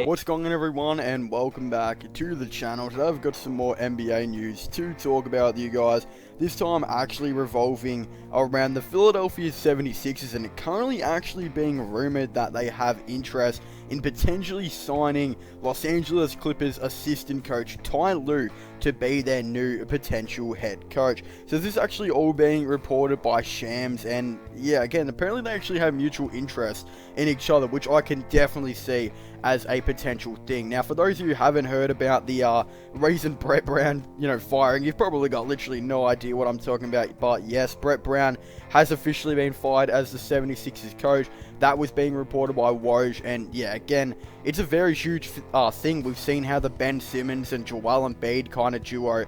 What's going on, everyone, and welcome back to the channel. Today I've got some more NBA news to talk about with you guys, this time actually revolving around the Philadelphia 76ers, and currently actually being rumored that they have interest in potentially signing Los Angeles Clippers assistant coach Ty Lue to be their new potential head coach. So this is actually all being reported by Shams, and yeah, again, apparently they actually have mutual interest in each other, which I can definitely see as a potential thing. Now, for those of you who haven't heard about the reason Brett Brown, firing, you've probably got literally no idea what I'm talking about. But yes, Brett Brown has officially been fired as the 76ers coach. That was being reported by Woj, and yeah, again, it's a very huge thing. We've seen how the Ben Simmons and Joel Embiid kind of duo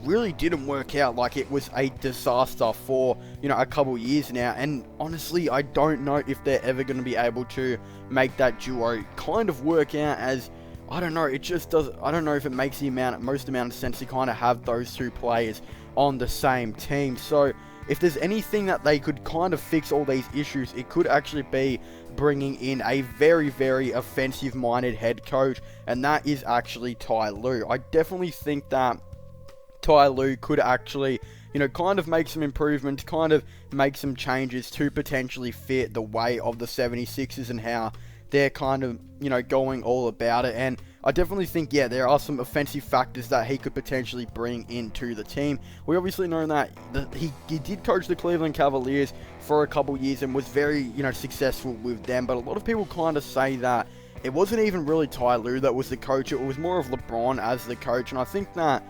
really didn't work out. Like, it was a disaster for a couple years now, and honestly I don't know if they're ever going to be able to make that duo kind of work out, as I don't know, it just does. I don't know if it makes the most amount of sense to kind of have those two players on the same team. So if there's anything that they could kind of fix all these issues, it could actually be bringing in a very, very offensive-minded head coach, and that is actually Ty Lue. I definitely think that Ty Lue could actually, kind of make some improvements, kind of make some changes to potentially fit the way of the 76ers and how they're kind of, going all about it. And I definitely think, yeah, there are some offensive factors that he could potentially bring into the team. We obviously know that he did coach the Cleveland Cavaliers for a couple years and was very, successful with them. But a lot of people kind of say that it wasn't even really Ty Lue that was the coach. It was more of LeBron as the coach. And I think that,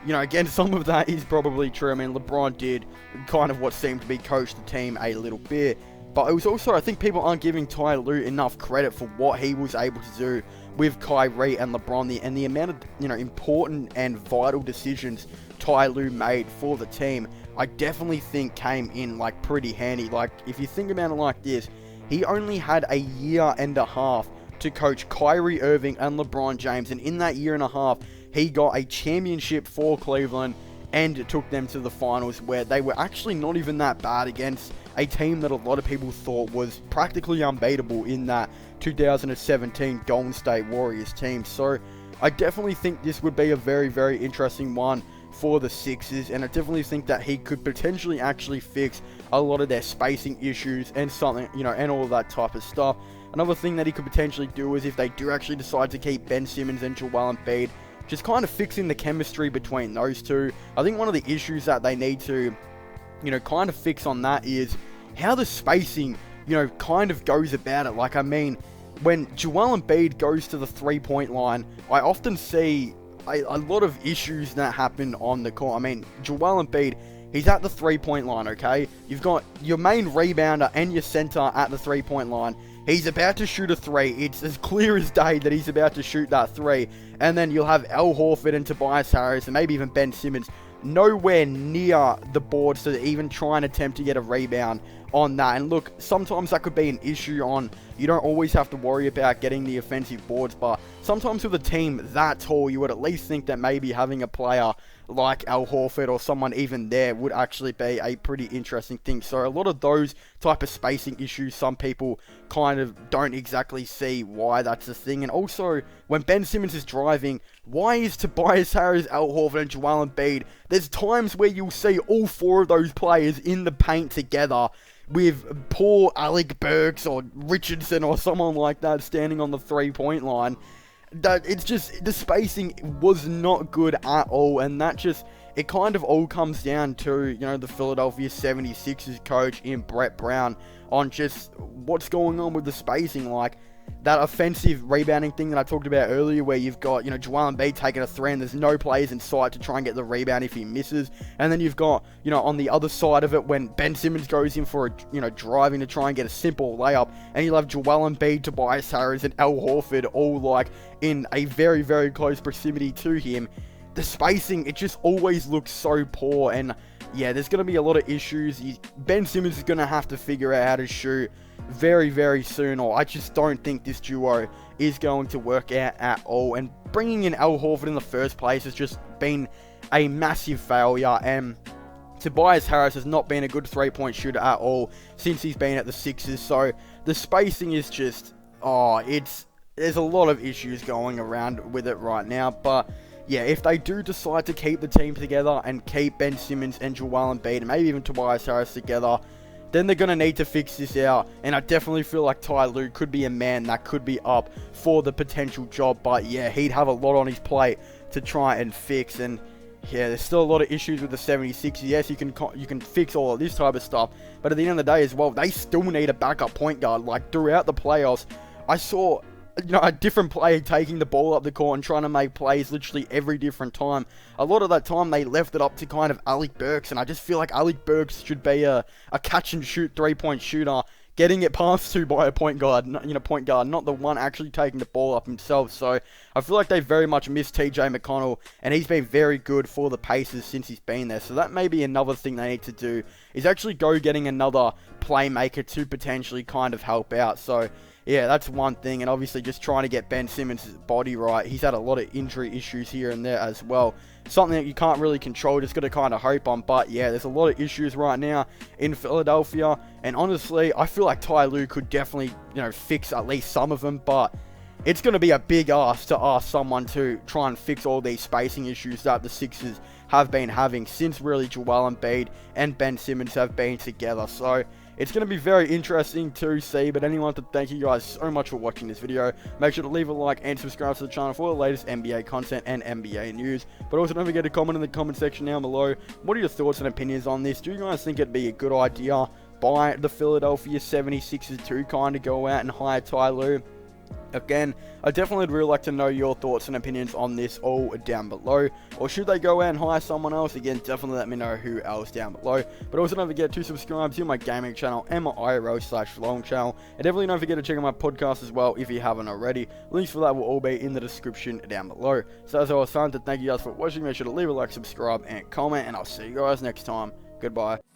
again, some of that is probably true. I mean, LeBron did kind of what seemed to be coach the team a little bit. But it was also, I think people aren't giving Ty Lue enough credit for what he was able to do with Kyrie and LeBron, and the amount of, important and vital decisions Ty Lue made for the team, I definitely think came in, pretty handy. If you think about it like this, he only had a year and a half to coach Kyrie Irving and LeBron James, and in that year and a half, he got a championship for Cleveland and took them to the finals, where they were actually not even that bad against a team that a lot of people thought was practically unbeatable in that 2017 Golden State Warriors team. So I definitely think this would be a very, very interesting one for the Sixers, and I definitely think that he could potentially actually fix a lot of their spacing issues and something, and all of that type of stuff. Another thing that he could potentially do is, if they do actually decide to keep Ben Simmons and Joel Embiid, just kind of fixing the chemistry between those two. I think one of the issues that they need to, kind of fix on that is how the spacing, kind of goes about it. I mean, when Joel Embiid goes to the three-point line, I often see a lot of issues that happen on the court. I mean, Joel Embiid, he's at the three-point line, okay? You've got your main rebounder and your center at the three-point line. He's about to shoot a three. It's as clear as day that he's about to shoot that three. And then you'll have Al Horford and Tobias Harris and maybe even Ben Simmons nowhere near the boards to even try and attempt to get a rebound on that. And look, sometimes that could be an issue on, you don't always have to worry about getting the offensive boards, but sometimes with a team that tall, you would at least think that maybe having a player like Al Horford or someone even there would actually be a pretty interesting thing. So a lot of those type of spacing issues, some people kind of don't exactly see why that's a thing. And also, when Ben Simmons is driving, why is Tobias Harris, Al Horford, and Joel Embiid? There's times where you'll see all four of those players in the paint together with poor Alec Burks or Richardson or someone like that standing on the three-point line. That it's just, the spacing was not good at all, and that just, it kind of all comes down to, the Philadelphia 76ers coach in Brett Brown on just what's going on with the spacing. That offensive rebounding thing that I talked about earlier, where you've got, Joel Embiid taking a three and there's no players in sight to try and get the rebound if he misses. And then you've got, on the other side of it, when Ben Simmons goes in for a, driving to try and get a simple layup, and you'll have Joel Embiid, Tobias Harris, and Al Horford all, in a very, very close proximity to him. The spacing, it just always looks so poor, and yeah, there's going to be a lot of issues. Ben Simmons is going to have to figure out how to shoot very, very soon, or I just don't think this duo is going to work out at all. And bringing in Al Horford in the first place has just been a massive failure, and Tobias Harris has not been a good three-point shooter at all since he's been at the Sixers. So the spacing is just, there's a lot of issues going around with it right now, but yeah, if they do decide to keep the team together and keep Ben Simmons and Joel Embiid and maybe even Tobias Harris together, then they're going to need to fix this out. And I definitely feel like Ty Lue could be a man that could be up for the potential job. But yeah, he'd have a lot on his plate to try and fix. And yeah, there's still a lot of issues with the 76ers. Yes, you can fix all of this type of stuff. But at the end of the day as well, they still need a backup point guard. Like throughout the playoffs, I saw a different player taking the ball up the court and trying to make plays literally every different time. A lot of that time, they left it up to kind of Alec Burks, and I just feel like Alec Burks should be a catch-and-shoot three-point shooter, getting it passed to by a point guard, not the one actually taking the ball up himself. So I feel like they very much missed TJ McConnell, and he's been very good for the Pacers since he's been there. So that may be another thing they need to do, is actually go getting another playmaker to potentially kind of help out. So yeah, that's one thing, and obviously just trying to get Ben Simmons' body right. He's had a lot of injury issues here and there as well. Something that you can't really control, just got to kind of hope on. But yeah, there's a lot of issues right now in Philadelphia, and honestly, I feel like Ty Lue could definitely, fix at least some of them, but it's going to be a big ask to ask someone to try and fix all these spacing issues that the Sixers have been having since really Joel Embiid and Ben Simmons have been together. So it's going to be very interesting to see, but anyway, I want to thank you guys so much for watching this video. Make sure to leave a like and subscribe to the channel for the latest NBA content and NBA news. But also don't forget to comment in the comment section down below. What are your thoughts and opinions on this? Do you guys think it'd be a good idea by the Philadelphia 76ers to kind of go out and hire Ty Lue? Again, I definitely would really like to know your thoughts and opinions on this all down below. Or should they go out and hire someone else? Again, definitely let me know who else down below. But also don't forget to subscribe to my gaming channel and my IRL/vlog channel. And definitely don't forget to check out my podcast as well if you haven't already. Links for that will all be in the description down below. So as I was saying, thank you guys for watching. Make sure to leave a like, subscribe, and comment. And I'll see you guys next time. Goodbye.